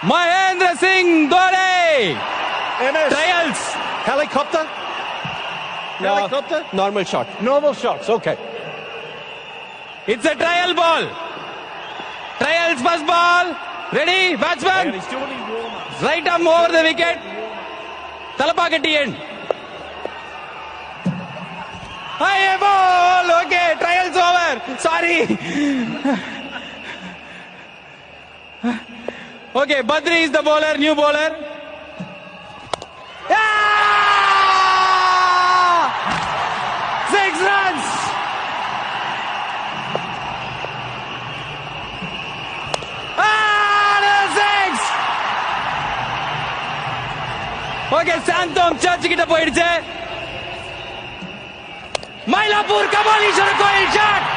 Mahindra Singh Dhoni. Trials. Helicopter? No, Helicopter? normal shot. Normal shots, okay. It's a trial ball. Trials first ball. Ready, batsman. He's doing his warm-up. Right arm over the wicket. Talapakatti end. High ball. Okay, trials over. Sorry. Okay, Badri is the bowler, new bowler. Ah! 6 runs. Okay Santhome church கிட்ட போயிடுச்சு. மயிலாப்பூர் கபாலீஸ்வரர் கோயில் shot.